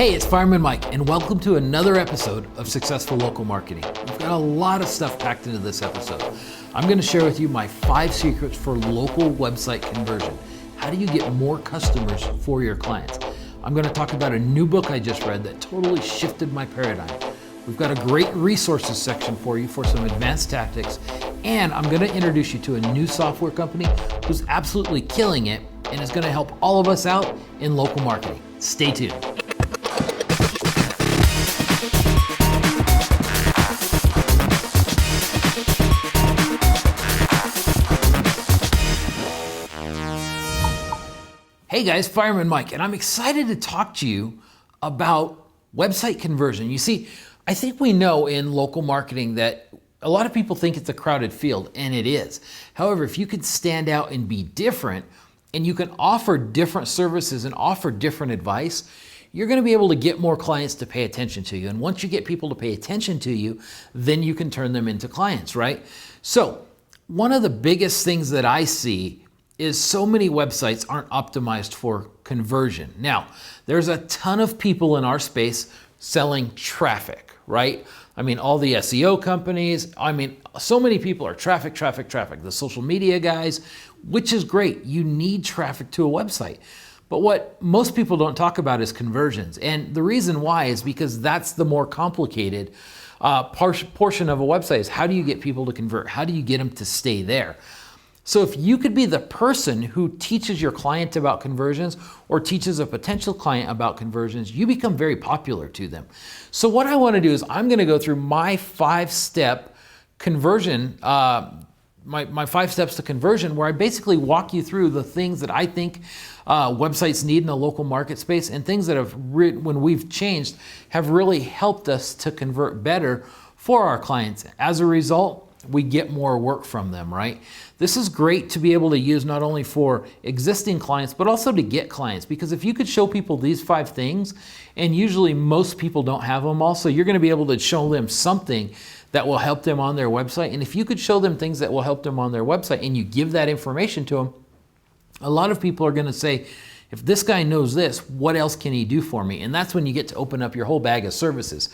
Hey, it's Fireman Mike, and welcome to another episode of Successful Local Marketing. We've got a lot of stuff packed into this episode. I'm going to share with you my 5 secrets for local website conversion. How do you get more customers for your clients? I'm going to talk about a new book I just read that totally shifted my paradigm. We've got a great resources section for you for some advanced tactics, and I'm going to introduce you to a new software company who's absolutely killing it and is going to help all of us out in local marketing. Stay tuned. Hey guys, Fireman Mike, and I'm excited to talk to you about website conversion. You see, I think we know in local marketing that a lot of people think it's a crowded field, and it is. However, if you could stand out and be different, and you can offer different services and offer different advice, you're going to be able to get more clients to pay attention to you. And once you get people to pay attention to you, then you can turn them into clients, right? So one of the biggest things that I see is so many websites aren't optimized for conversion. Now, there's a ton of people in our space selling traffic, right? I mean, all the SEO companies, so many people are traffic, the social media guys, which is great. You need traffic to a website. But what most people don't talk about is conversions. And the reason why is because that's the more complicated portion of a website is how do you get people to convert? How do you get them to stay there? So if you could be the person who teaches your client about conversions or teaches a potential client about conversions, you become very popular to them. So what I want to do is I'm going to go through my 5-step conversion, my 5 steps to conversion, where I basically walk you through the things that I think websites need in a local market space and things that have, when we've changed, have really helped us to convert better for our clients. As a result, we get more work from them, right? This is great to be able to use not only for existing clients, but also to get clients. Because if you could show people these 5 things, and usually most people don't have them all, so you're going to be able to show them something that will help them on their website. And if you could show them things that will help them on their website and you give that information to them, a lot of people are going to say, if this guy knows this, what else can he do for me? And that's when you get to open up your whole bag of services.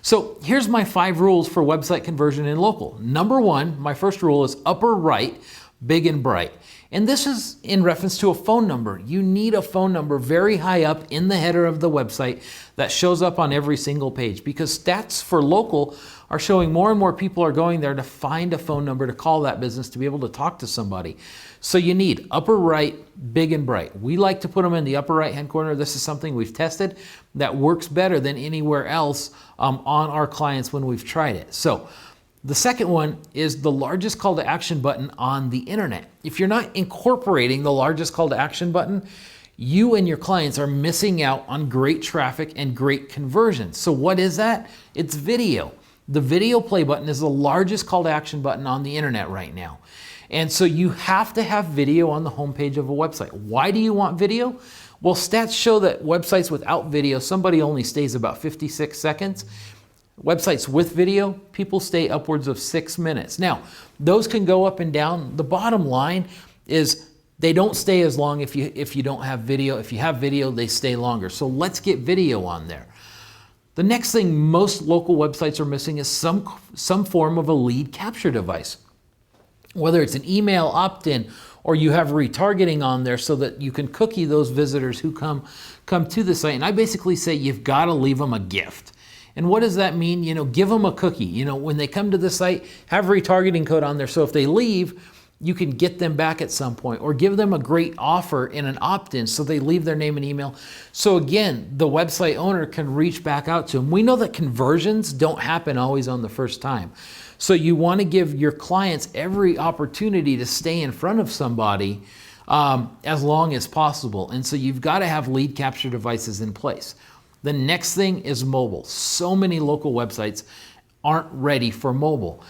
So here's my 5 rules for website conversion in local. Number 1, my first rule is upper right, big and bright. And this is in reference to a phone number. You need a phone number very high up in the header of the website that shows up on every single page, because stats for local are showing more and more people are going there to find a phone number to call that business to be able to talk to somebody. So you need upper right, big and bright. We like to put them in the upper right hand corner. This is something we've tested that works better than anywhere else on our clients when we've tried it. So the second one is the largest call to action button on the internet. If you're not incorporating the largest call to action button, you and your clients are missing out on great traffic and great conversions. So what is that? It's video. The video play button is the largest call to action button on the internet right now. And so you have to have video on the homepage of a website. Why do you want video? Well, stats show that websites without video, somebody only stays about 56 seconds. Websites with video, people stay upwards of 6 minutes. Now, those can go up and down. The bottom line is they don't stay as long if you don't have video. If you have video, they stay longer. So let's get video on there. The next thing most local websites are missing is some form of a lead capture device. Whether it's an email opt-in or you have retargeting on there so that you can cookie those visitors who come to the site. And I basically say you've got to leave them a gift. And what does that mean? Give them a cookie. When they come to the site, have retargeting code on there. So if they leave, you can get them back at some point, or give them a great offer in an opt-in so they leave their name and email. So again, the website owner can reach back out to them. We know that conversions don't happen always on the first time. So you want to give your clients every opportunity to stay in front of somebody as long as possible. And so you've got to have lead capture devices in place. The next thing is mobile. So many local websites aren't ready for mobile.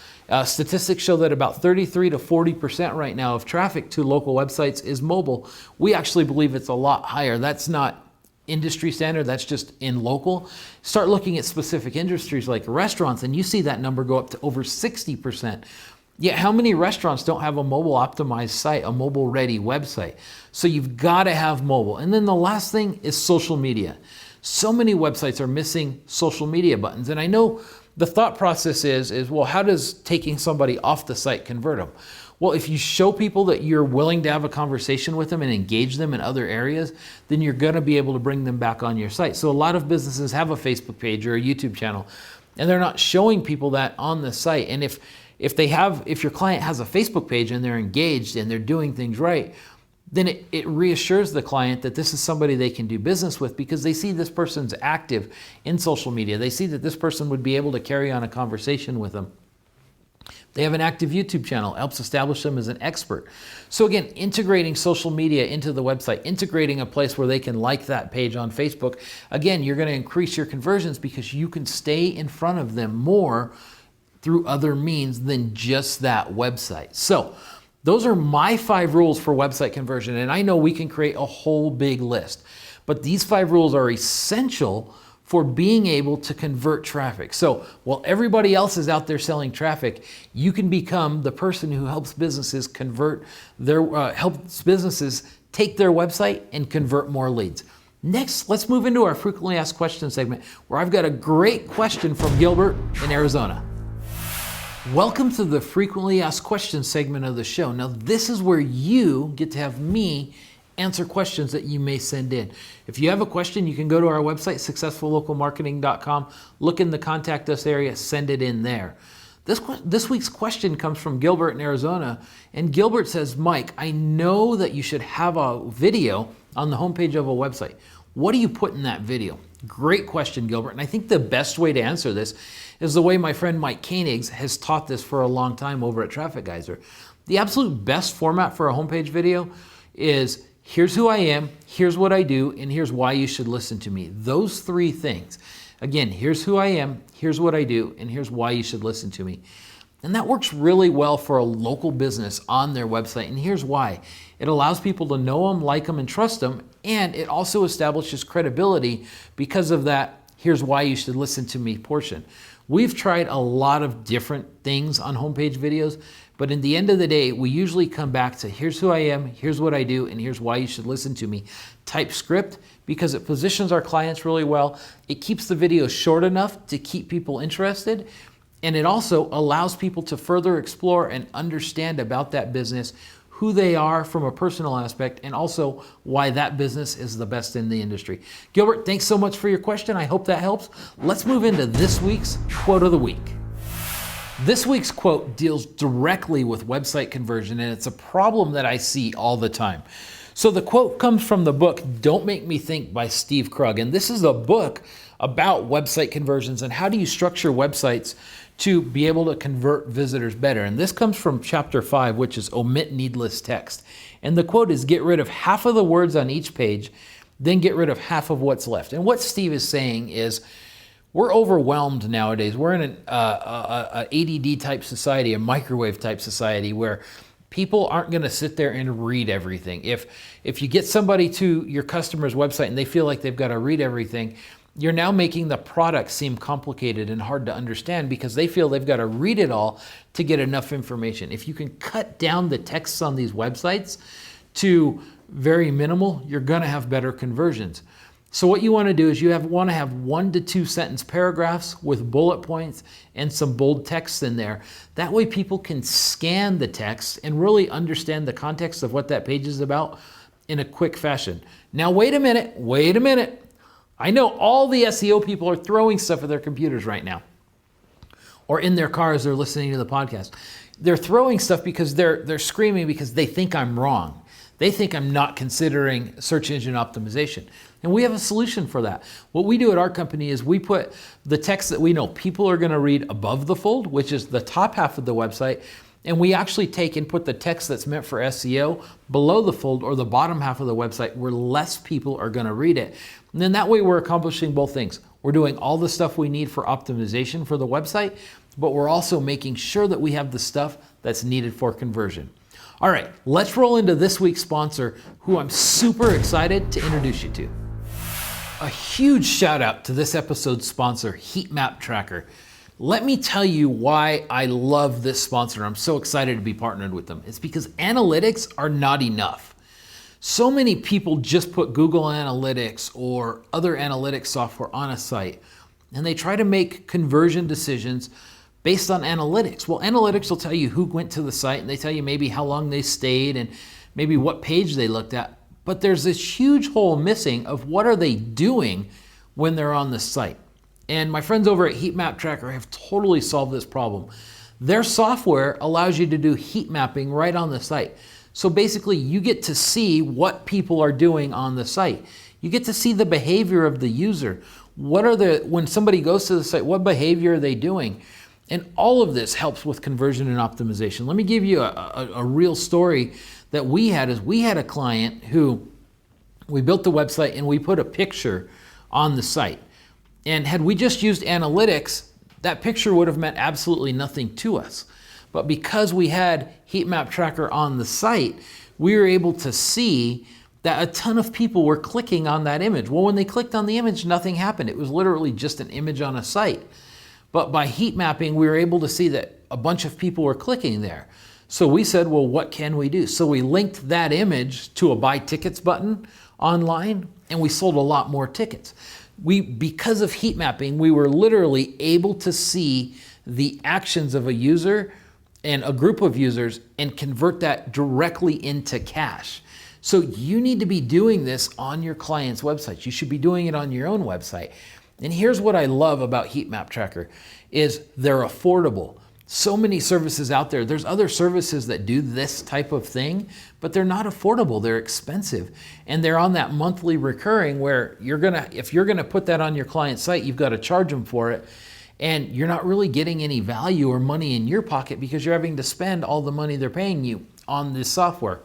Statistics show that about 33 to 40% right now of traffic to local websites is mobile. We actually believe it's a lot higher. That's not industry standard, that's just in local. Start looking at specific industries like restaurants, and you see that number go up to over 60%. Yet how many restaurants don't have a mobile optimized site, a mobile ready website? So you've got to have mobile. And then the last thing is social media. So many websites are missing social media buttons. And I know the thought process is well, how does taking somebody off the site convert them? Well, if you show people that you're willing to have a conversation with them and engage them in other areas, then you're going to be able to bring them back on your site. So a lot of businesses have a Facebook page or a YouTube channel, and they're not showing people that on the site. And if your client has a Facebook page and they're engaged and they're doing things right, then it reassures the client that this is somebody they can do business with because they see this person's active in social media. They see that this person would be able to carry on a conversation with them. They have an active YouTube channel, helps establish them as an expert. So again, integrating social media into the website, integrating a place where they can like that page on Facebook. Again, you're going to increase your conversions because you can stay in front of them more through other means than just that website. So those are my 5 rules for website conversion. And I know we can create a whole big list, but these 5 rules are essential for being able to convert traffic. So while everybody else is out there selling traffic, you can become the person who helps businesses helps businesses take their website and convert more leads. Next, let's move into our frequently asked questions segment, where I've got a great question from Gilbert in Arizona. Welcome to the frequently asked questions segment of the show. Now, this is where you get to have me answer questions that you may send in. If you have a question, you can go to our website, successfullocalmarketing.com, look in the contact us area, send it in there. This week's question comes from Gilbert in Arizona, and Gilbert says, Mike, I know that you should have a video on the homepage of a website. What do you put in that video? Great question, Gilbert. And I think the best way to answer this is the way my friend Mike Koenigs has taught this for a long time over at Traffic Geyser. The absolute best format for a homepage video is here's who I am, here's what I do, and here's why you should listen to me. Those 3 things. Again, here's who I am, here's what I do, and here's why you should listen to me. And that works really well for a local business on their website, and here's why. It allows people to know them, like them, and trust them, and it also establishes credibility because of that here's why you should listen to me portion. We've tried a lot of different things on homepage videos, but in the end of the day, we usually come back to here's who I am, here's what I do, and here's why you should listen to me type script because it positions our clients really well. It keeps the video short enough to keep people interested, and it also allows people to further explore and understand about that business, who they are from a personal aspect, and also why that business is the best in the industry. Gilbert, thanks so much for your question. I hope that helps. Let's move into this week's quote of the week. This week's quote deals directly with website conversion, and it's a problem that I see all the time. So the quote comes from the book Don't Make Me Think by Steve Krug, and this is a book about website conversions and how do you structure websites to be able to convert visitors better. And this comes from chapter 5, which is omit needless text. And the quote is get rid of half of the words on each page, then get rid of half of what's left. And what Steve is saying is we're overwhelmed nowadays. We're in an ADD type society, a microwave type society where people aren't going to sit there and read everything. If you get somebody to your customer's website and they feel like they've got to read everything, you're now making the product seem complicated and hard to understand because they feel they've got to read it all to get enough information. If you can cut down the texts on these websites to very minimal, you're going to have better conversions. So what you want to do is want to have 1 to 2 sentence paragraphs with bullet points and some bold text in there. That way people can scan the text and really understand the context of what that page is about in a quick fashion. Now, wait a minute. I know all the SEO people are throwing stuff at their computers right now or in their cars, they're listening to the podcast. They're throwing stuff because they're screaming because they think I'm wrong. They think I'm not considering search engine optimization. And we have a solution for that. What we do at our company is we put the text that we know people are going to read above the fold, which is the top half of the website, and we actually take and put the text that's meant for SEO below the fold or the bottom half of the website where less people are going to read it. And then that way we're accomplishing both things. We're doing all the stuff we need for optimization for the website, but we're also making sure that we have the stuff that's needed for conversion. All right, let's roll into this week's sponsor, who I'm super excited to introduce you to. A huge shout out to this episode's sponsor, Heatmap Tracker. Let me tell you why I love this sponsor. I'm so excited to be partnered with them. It's because analytics are not enough. So many people just put Google Analytics or other analytics software on a site, and they try to make conversion decisions based on analytics. Well, analytics will tell you who went to the site, and they tell you maybe how long they stayed and maybe what page they looked at. But there's this huge hole missing of what are they doing when they're on the site. And my friends over at Heat Map Tracker have totally solved this problem. Their software allows you to do heat mapping right on the site. So basically you get to see what people are doing on the site. You get to see the behavior of the user. When somebody goes to the site, what behavior are they doing? And all of this helps with conversion and optimization. Let me give you a real story that we had. We had a client who we built the website and we put a picture on the site. And had we just used analytics, that picture would have meant absolutely nothing to us. But because we had Heat Map Tracker on the site, we were able to see that a ton of people were clicking on that image. Well, when they clicked on the image, nothing happened. It was literally just an image on a site. But by heat mapping, we were able to see that a bunch of people were clicking there. So we said, well, what can we do? So we linked that image to a buy tickets button online, and we sold a lot more tickets. Because of heat mapping, we were literally able to see the actions of a user and a group of users and convert that directly into cash. So you need to be doing this on your client's websites. You should be doing it on your own website. And here's what I love about Heat Map Tracker is they're affordable. So many services out there. There's other services that do this type of thing, but they're not affordable. They're expensive. And they're on that monthly recurring where if you're gonna put that on your client's site, you've got to charge them for it. And you're not really getting any value or money in your pocket because you're having to spend all the money they're paying you on this software.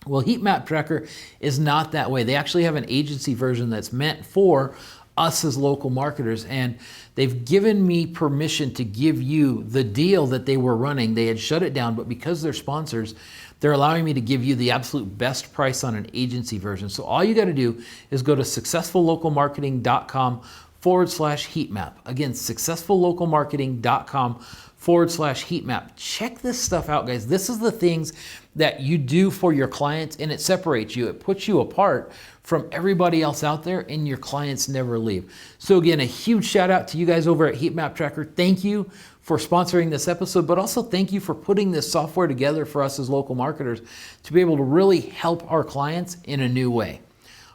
Well, Heat Map Tracker is not that way. They actually have an agency version that's meant for us as local marketers, and they've given me permission to give you the deal that they were running. They had shut it down, but because they're sponsors, they're allowing me to give you the absolute best price on an agency version. So all you got to do is go to successfullocalmarketing.com/heatmap. Again, successfullocalmarketing.com/heatmap. Check this stuff out, guys. This is the things that you do for your clients, and it separates you. It puts you apart from everybody else out there, and your clients never leave. So again, a huge shout out to you guys over at Heat Map Tracker. Thank you for sponsoring this episode, but also thank you for putting this software together for us as local marketers to be able to really help our clients in a new way.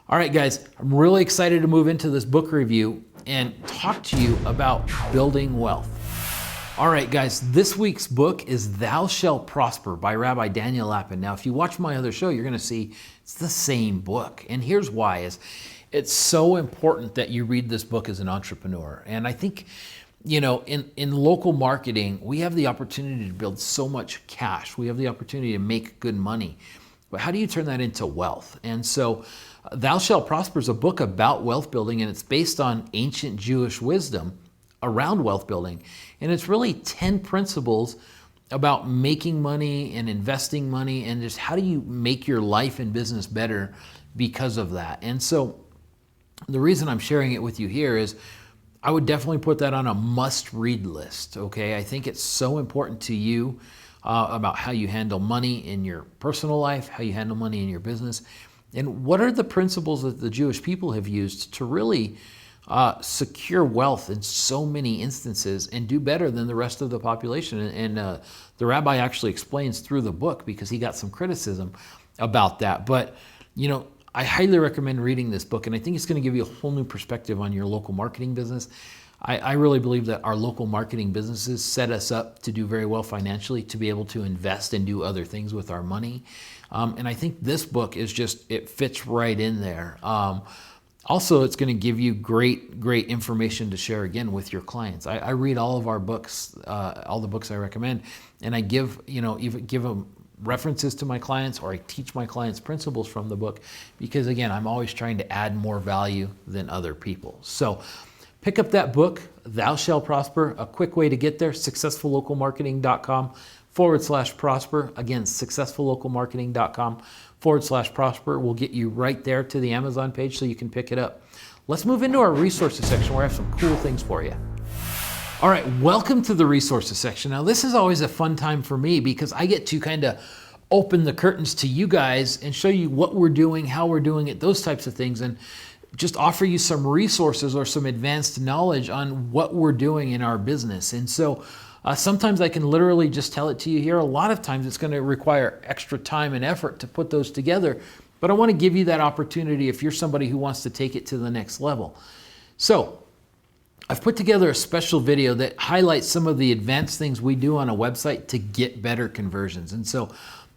All right, guys, I'm really excited to move into this book review and talk to you about building wealth. All right, guys, this week's book is Thou Shalt Prosper by Rabbi Daniel Lapin. Now, if you watch my other show, you're going to see it's the same book. And here's why. It's so important that you read this book as an entrepreneur. And I think, in local marketing, we have the opportunity to build so much cash. We have the opportunity to make good money. But how do you turn that into wealth? And so Thou Shalt Prosper is a book about wealth building, and it's based on ancient Jewish wisdom around wealth building. And it's really 10 principles about making money and investing money and just how do you make your life and business better because of that. And so the reason I'm sharing it with you here is I would definitely put that on a must-read list, okay? I think it's so important to you about how you handle money in your personal life, how you handle money in your business, and what are the principles that the Jewish people have used to really secure wealth in so many instances and do better than the rest of the population. And the rabbi actually explains through the book because he got some criticism about that. But, I highly recommend reading this book, and I think it's going to give you a whole new perspective on your local marketing business. I really believe that our local marketing businesses set us up to do very well financially, to be able to invest and do other things with our money. And I think this book it fits right in there. Also, it's going to give you great information to share again with your clients. I read all of our books, all the books I recommend, and I give them references to my clients, or I teach my clients principles from the book because, again, I'm always trying to add more value than other people. So pick up that book, Thou Shalt Prosper. A quick way to get there, successfullocalmarketing.com/prosper. Again, successfullocalmarketing.com/prosper will get you right there to the Amazon page so you can pick it up. Let's move into our resources section where I have some cool things for you. All right, welcome to the resources section. Now, this is always a fun time for me because I get to kind of open the curtains to you guys and show you what we're doing, how we're doing it, those types of things, and just offer you some resources or some advanced knowledge on what we're doing in our business. And so sometimes I can literally just tell it to you here. A lot of times it's going to require extra time and effort to put those together, but I want to give you that opportunity if you're somebody who wants to take it to the next level. So I've put together a special video that highlights some of the advanced things we do on a website to get better conversions. And so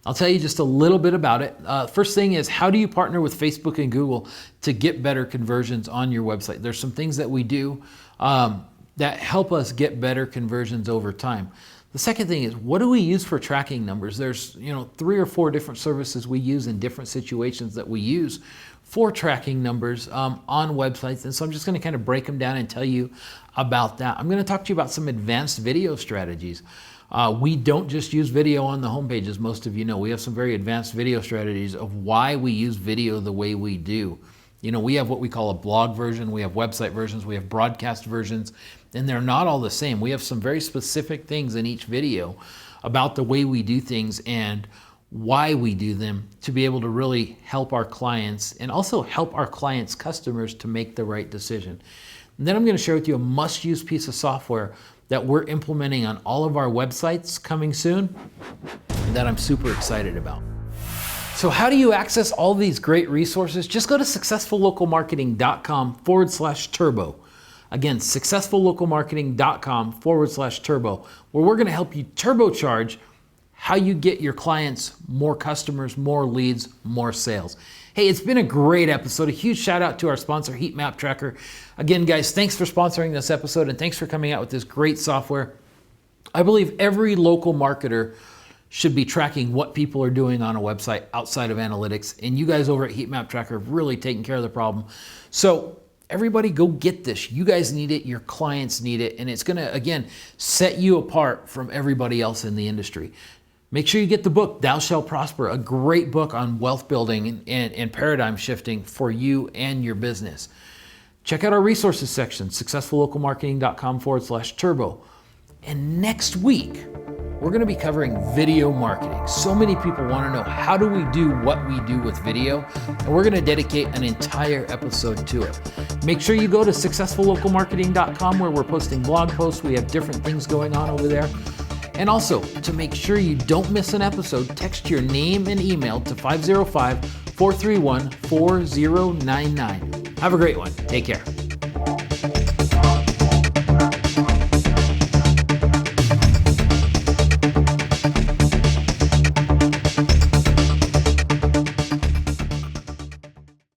I'll tell you just a little bit about it. First thing is, how do you partner with Facebook and Google to get better conversions on your website? There's some things that we do that help us get better conversions over time. The second thing is, what do we use for tracking numbers? There's 3 or 4 different services we use in different situations that we use for tracking numbers on websites. And so I'm just going to kind of break them down and tell you about that. I'm going to talk to you about some advanced video strategies. We don't just use video on the homepage, as most of you know. We have some very advanced video strategies of why we use video the way we do. We have what we call a blog version, we have website versions, we have broadcast versions, and they're not all the same. We have some very specific things in each video about the way we do things and why we do them to be able to really help our clients and also help our clients' customers to make the right decision. And then I'm going to share with you a must-use piece of software that we're implementing on all of our websites coming soon that I'm super excited about. So how do you access all these great resources? Just go to successfullocalmarketing.com/turbo. Again, successfullocalmarketing.com/turbo, where we're going to help you turbocharge how you get your clients more customers, more leads, more sales. Hey, it's been a great episode. A huge shout out to our sponsor, Heat Map Tracker. Again, guys, thanks for sponsoring this episode and thanks for coming out with this great software. I believe every local marketer should be tracking what people are doing on a website outside of analytics. And you guys over at Heat Map Tracker have really taken care of the problem. So everybody go get this. You guys need it, your clients need it, and it's gonna, again, set you apart from everybody else in the industry. Make sure you get the book, Thou Shalt Prosper, a great book on wealth building and paradigm shifting for you and your business. Check out our resources section, successfullocalmarketing.com/turbo. And next week, we're going to be covering video marketing. So many people want to know, how do we do what we do with video? And we're going to dedicate an entire episode to it. Make sure you go to successfullocalmarketing.com, where we're posting blog posts. We have different things going on over there. And also, to make sure you don't miss an episode, text your name and email to 505-431-4099. Have a great one. Take care.